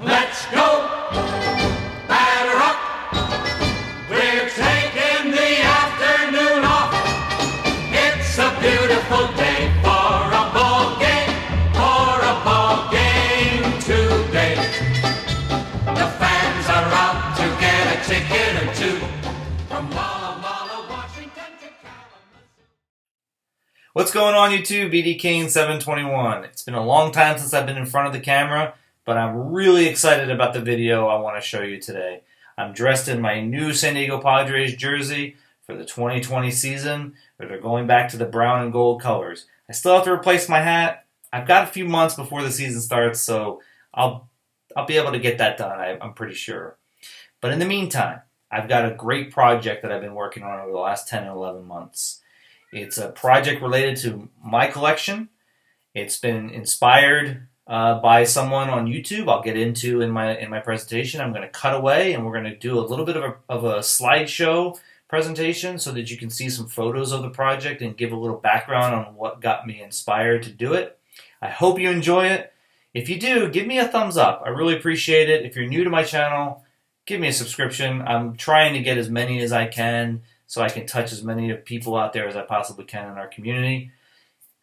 Let's go! Batter up! We're taking the afternoon off. It's a beautiful day for a ball game, today. The fans are out to get a ticket or two from Walla Walla, Washington to Kalamazoo. What's going on YouTube? BD Kane 721. It's been a long time since I've been in front of the camera, but I'm really excited about the video I want to show you today. I'm dressed in my new San Diego Padres jersey for the 2020 season, where they're going back to the brown and gold colors. I still have to replace my hat. I've got a few months before the season starts, so I'll be able to get that done, I'm pretty sure. But in the meantime, I've got a great project that I've been working on over the last 10 and 11 months. It's a project related to my collection. It's been inspired by someone on YouTube. I'll get into in my presentation. I'm going to cut away and we're going to do a little bit of a slideshow presentation so that you can see some photos of the project and give a little background on what got me inspired to do it. I hope you enjoy it. If you do, give me a thumbs up. I really appreciate it. If you're new to my channel, give me a subscription. I'm trying to get as many as I can so I can touch as many people out there as I possibly can in our community.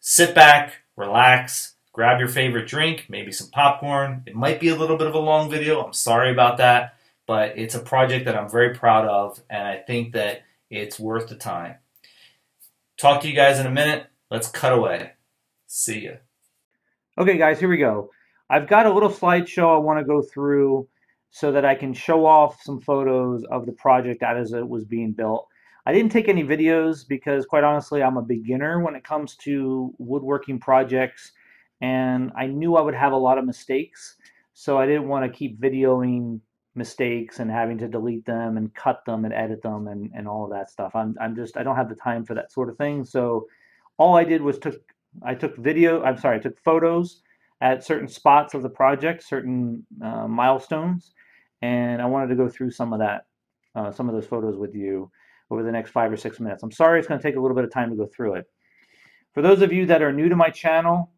Sit back, relax, grab your favorite drink, maybe some popcorn. It might be a little bit of a long video. I'm sorry about that, but it's a project that I'm very proud of, and I think that it's worth the time. Talk to you guys in a minute. Let's cut away. See ya. Okay guys, here we go. I've got a little slideshow I want to go through so that I can show off some photos of the project as it was being built. I didn't take any videos because, quite honestly, I'm a beginner when it comes to woodworking projects, and I knew I would have a lot of mistakes, so I didn't want to keep videoing mistakes and having to delete them and cut them and edit them and all of that stuff. I don't have the time for that sort of thing. So all I did was I took photos at certain spots of the project, certain milestones, and I wanted to go through some of those photos with you over the next 5 or 6 minutes. I'm sorry it's going to take a little bit of time to go through it. For those of you that are new to my channel,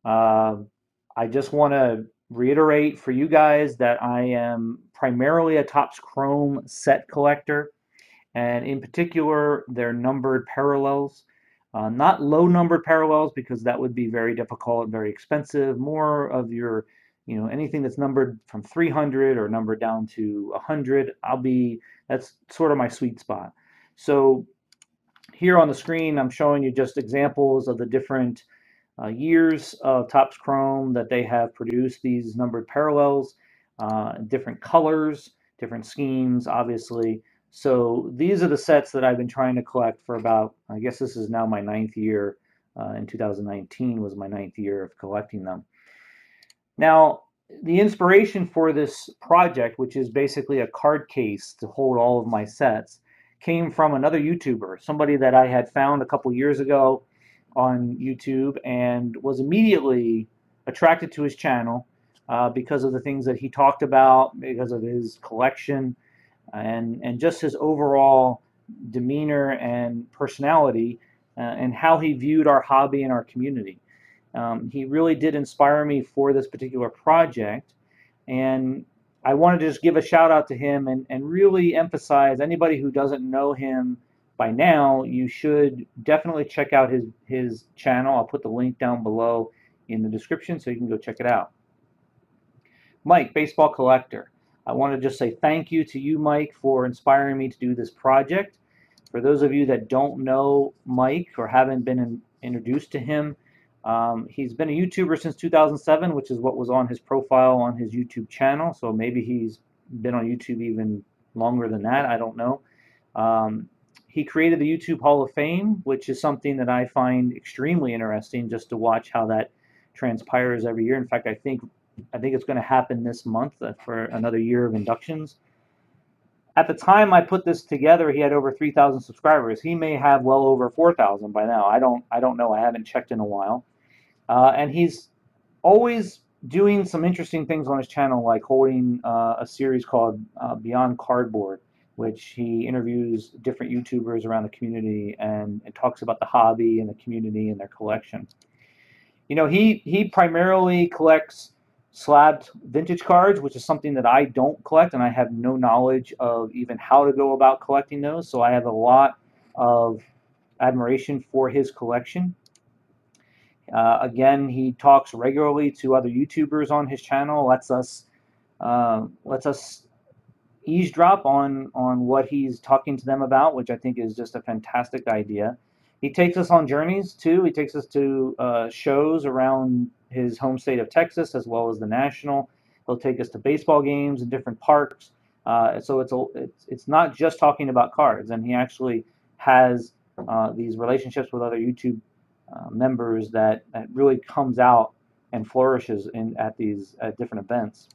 I just want to reiterate for you guys that I am primarily a Topps Chrome set collector, and in particular their numbered parallels. Not low numbered parallels, because that would be very difficult and very expensive. More of your, anything that's numbered from 300 or numbered down to 100, that's sort of my sweet spot. So here on the screen, I'm showing you just examples of the different years of Topps Chrome that they have produced these numbered parallels, different colors, different schemes, obviously. So these are the sets that I've been trying to collect for about, I guess this is now my 9th year. In 2019 was my 9th year of collecting them. Now, the inspiration for this project, which is basically a card case to hold all of my sets, came from another YouTuber, somebody that I had found a couple years ago on YouTube and was immediately attracted to his channel because of the things that he talked about, because of his collection, and just his overall demeanor and personality, and how he viewed our hobby and our community. He really did inspire me for this particular project, and I wanted to just give a shout out to him and really emphasize, anybody who doesn't know him by now, you should definitely check out his channel. I'll put the link down below in the description so you can go check it out. Mike, Baseball Collector. I want to just say thank you to you, Mike, for inspiring me to do this project. For those of you that don't know Mike or haven't been introduced to him, he's been a YouTuber since 2007, which is what was on his profile on his YouTube channel. So maybe he's been on YouTube even longer than that. I don't know. He created the YouTube Hall of Fame, which is something that I find extremely interesting, just to watch how that transpires every year. In fact, I think it's going to happen this month for another year of inductions. At the time I put this together, he had over 3,000 subscribers. He may have well over 4,000 by now. I don't know. I haven't checked in a while. And he's always doing some interesting things on his channel, like holding a series called Beyond Cardboard, which he interviews different YouTubers around the community and talks about the hobby and the community and their collection. He primarily collects slabbed vintage cards, which is something that I don't collect, and I have no knowledge of even how to go about collecting those. So I have a lot of admiration for his collection. Again, he talks regularly to other YouTubers on his channel, lets us eavesdrop on what he's talking to them about, which I think is just a fantastic idea. He takes us on journeys too. He takes us to shows around his home state of Texas as well as the national. He'll take us to baseball games in different parks. So it's not just talking about cards, and he actually has these relationships with other YouTube members that really comes out and flourishes at these different events.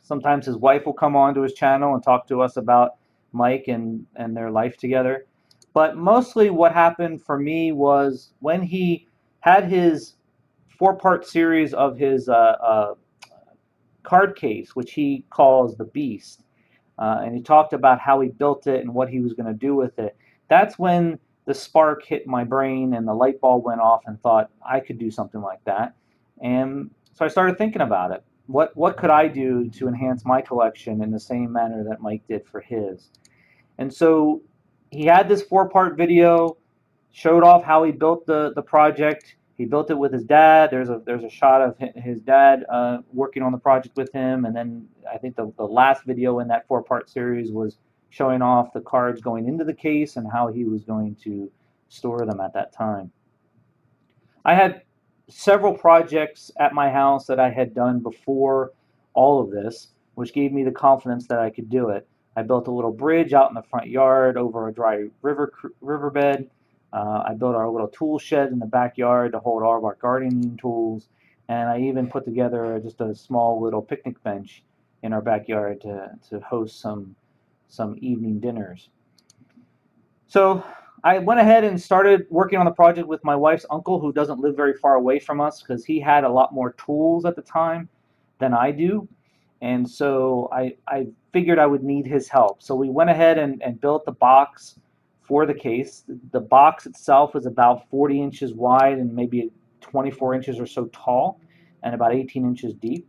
Sometimes his wife will come onto his channel and talk to us about Mike and their life together. But mostly what happened for me was when he had his 4-part series of his card case, which he calls the Beast, and he talked about how he built it and what he was going to do with it. That's when the spark hit my brain and the light bulb went off and thought I could do something like that. And so I started thinking about it. What could I do to enhance my collection in the same manner that Mike did for his? And so he had this 4-part video, showed off how he built the project. He built it with his dad. There's a shot of his dad working on the project with him, and then I think the last video in that 4-part series was showing off the cards going into the case and how he was going to store them at that time. I had several projects at my house that I had done before all of this, which gave me the confidence that I could do it. I built a little bridge out in the front yard over a dry riverbed. I built our little tool shed in the backyard to hold all of our gardening tools, and I even put together just a small little picnic bench in our backyard to host some evening dinners. So I went ahead and started working on the project with my wife's uncle, who doesn't live very far away from us because he had a lot more tools at the time than I do. And so I figured I would need his help. So we went ahead and built the box for the case. The box itself is about 40 inches wide and maybe 24 inches or so tall and about 18 inches deep.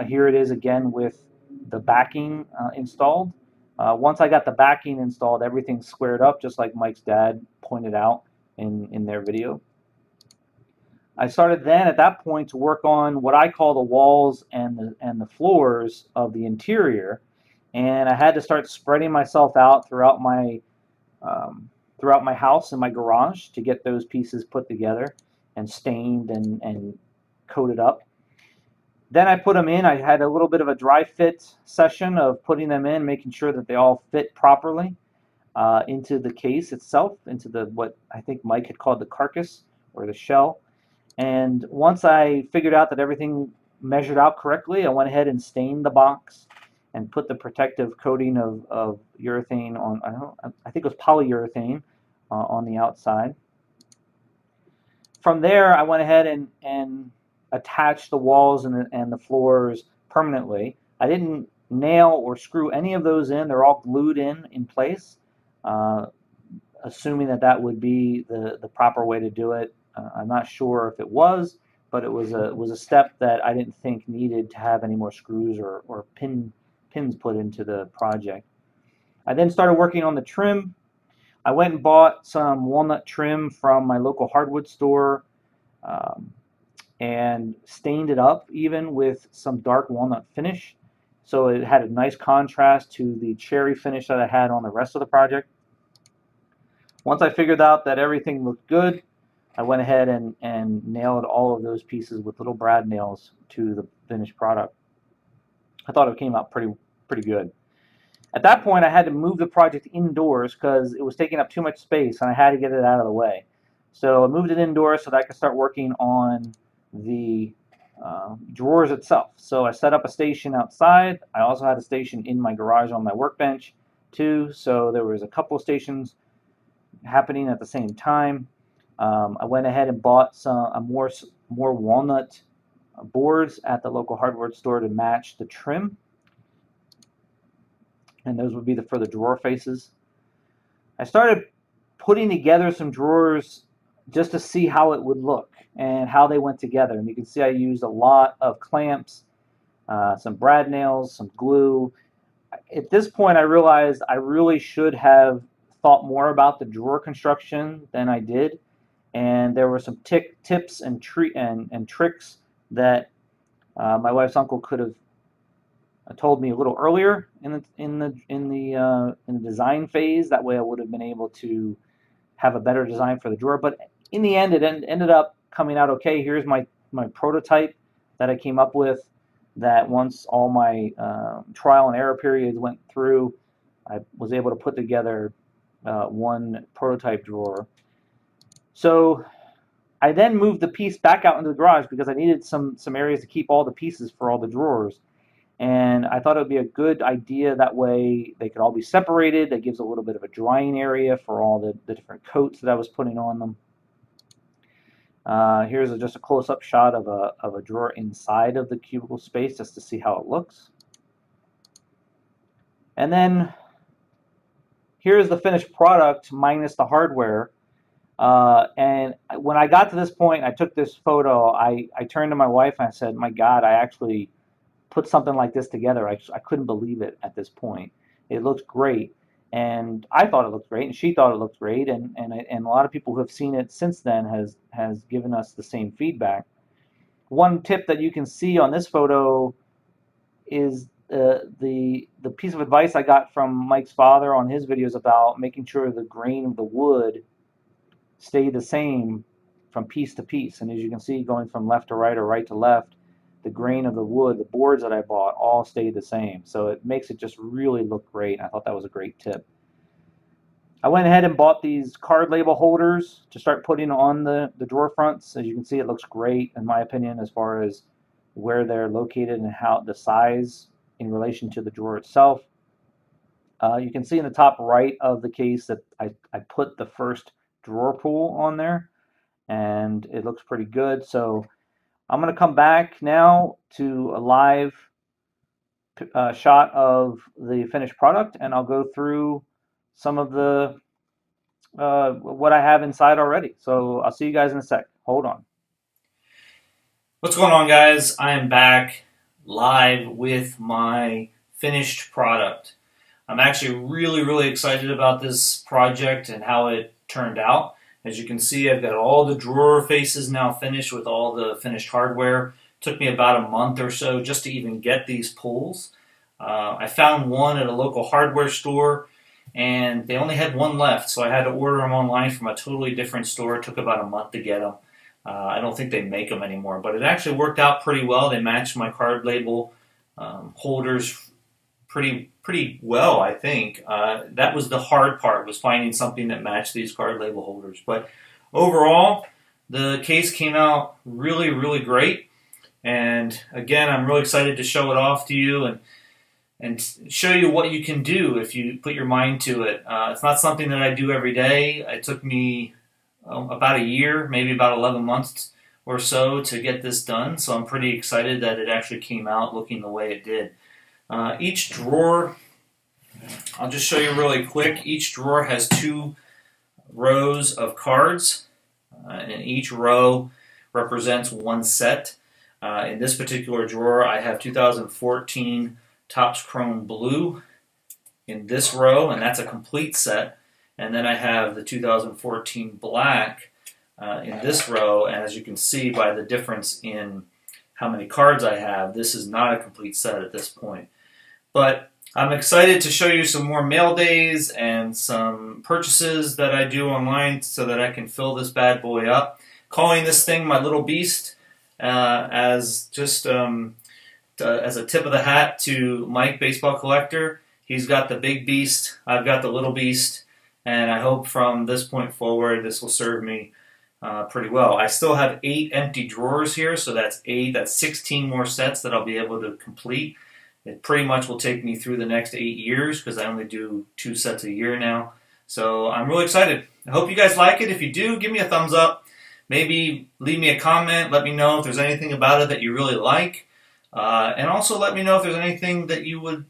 Here it is again with the backing installed. Once I got the backing installed, everything squared up, just like Mike's dad pointed out in their video. I started then at that point to work on what I call the walls and the floors of the interior, and I had to start spreading myself out throughout my house and my garage to get those pieces put together and stained and coated up. Then I put them in. I had a little bit of a dry fit session of putting them in, making sure that they all fit properly into the case itself, into what I think Mike had called the carcass or the shell. And once I figured out that everything measured out correctly, I went ahead and stained the box and put the protective coating of urethane on, I think it was polyurethane on the outside. From there, I went ahead and attached the walls and the floors permanently. I didn't nail or screw any of those in. They're all glued in place, assuming that would be the proper way to do it. I'm not sure if it was, but it was a step that I didn't think needed to have any more screws or pins put into the project. I then started working on the trim. I went and bought some walnut trim from my local hardwood store and stained it up even with some dark walnut finish. So it had a nice contrast to the cherry finish that I had on the rest of the project. Once I figured out that everything looked good, I went ahead and nailed all of those pieces with little brad nails to the finished product. I thought it came out pretty good. At that point, I had to move the project indoors because it was taking up too much space and I had to get it out of the way. So I moved it indoors so that I could start working on the drawers itself. So I set up a station outside. I also had a station in my garage on my workbench too. So there was a couple of stations happening at the same time. I went ahead and bought some more walnut boards at the local hardware store to match the trim, and those would be for the drawer faces. I started putting together some drawers just to see how it would look and how they went together. And you can see I used a lot of clamps, some brad nails, some glue. At this point, I realized I really should have thought more about the drawer construction than I did, and there were some tips and tricks that my wife's uncle could have told me a little earlier in the design phase. That way, I would have been able to have a better design for the drawer. But in the end, it ended up coming out okay. Here's my prototype that I came up with, that once all my trial and error periods went through, I was able to put together one prototype drawer. So I then moved the piece back out into the garage because I needed some areas to keep all the pieces for all the drawers. And I thought it would be a good idea, that way they could all be separated. That gives a little bit of a drying area for all the different coats that I was putting on them. Here's just a close-up shot of a drawer inside of the cubicle space, just to see how it looks. And then here's the finished product minus the hardware. And when I got to this point, I took this photo. I turned to my wife and I said, "My God, I actually put something like this together." I couldn't believe it at this point. It looks great. And I thought it looked great, and she thought it looked great, and a lot of people who have seen it since then has given us the same feedback. One tip that you can see on this photo is the piece of advice I got from Mike's father on his videos about making sure the grain of the wood stayed the same from piece to piece. And as you can see, going from left to right or right to left, the grain of the wood, the boards that I bought, all stayed the same. So it makes it just really look great. I thought that was a great tip. I went ahead and bought these card label holders to start putting on the drawer fronts. As you can see, it looks great, in my opinion, as far as where they're located and how the size in relation to the drawer itself. You can see in the top right of the case that I put the first drawer pull on there, and it looks pretty good. So I'm going to come back now to a live shot of the finished product, and I'll go through some of the what I have inside already. So I'll see you guys in a sec. Hold on. What's going on, guys? I am back live with my finished product. I'm actually really excited about this project and how it turned out. As you can see, I've got all the drawer faces now finished with all the finished hardware. It took me about a month or so just to even get these pulls. I found one at a local hardware store, and they only had one left, so I had to order them online from a totally different store. It took about a month to get them. I don't think they make them anymore, but it actually worked out pretty well. They matched my card label holders pretty well, I think. That was the hard part, was finding something that matched these card label holders. But overall, the case came out really great. And again, I'm really excited to show it off to you and show you what you can do if you put your mind to it. It's not something that I do every day. It took me about a year, maybe about 11 months or so to get this done. So I'm pretty excited that it actually came out looking the way it did. Each drawer, I'll just show you really quick. Each drawer has 2 rows of cards, and each row represents one set. In this particular drawer, I have 2014 Topps Chrome Blue in this row, and that's a complete set. And then I have the 2014 Black in this row, and as you can see by the difference in how many cards I have, this is not a complete set at this point. But I'm excited to show you some more mail days and some purchases that I do online so that I can fill this bad boy up. Calling this thing my little beast, as just as a tip of the hat to Mike, Baseball Collector. He's got the big beast, I've got the little beast, and I hope from this point forward this will serve me pretty well. I still have 8 empty drawers here, so that's 16 more sets that I'll be able to complete. It pretty much will take me through the next 8 years because I only do 2 sets a year now. So I'm really excited. I hope you guys like it. If you do, give me a thumbs up. Maybe leave me a comment. Let me know if there's anything about it that you really like. And also let me know if there's anything that you would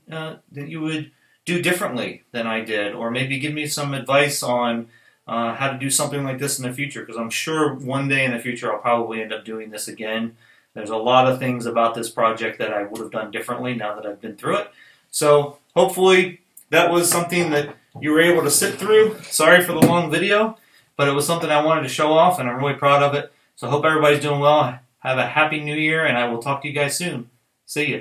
do differently than I did. Or maybe give me some advice on how to do something like this in the future, because I'm sure one day in the future I'll probably end up doing this again. There's a lot of things about this project that I would have done differently now that I've been through it. So hopefully that was something that you were able to sit through. Sorry for the long video, but it was something I wanted to show off, and I'm really proud of it. So I hope everybody's doing well. Have a happy new year, and I will talk to you guys soon. See ya.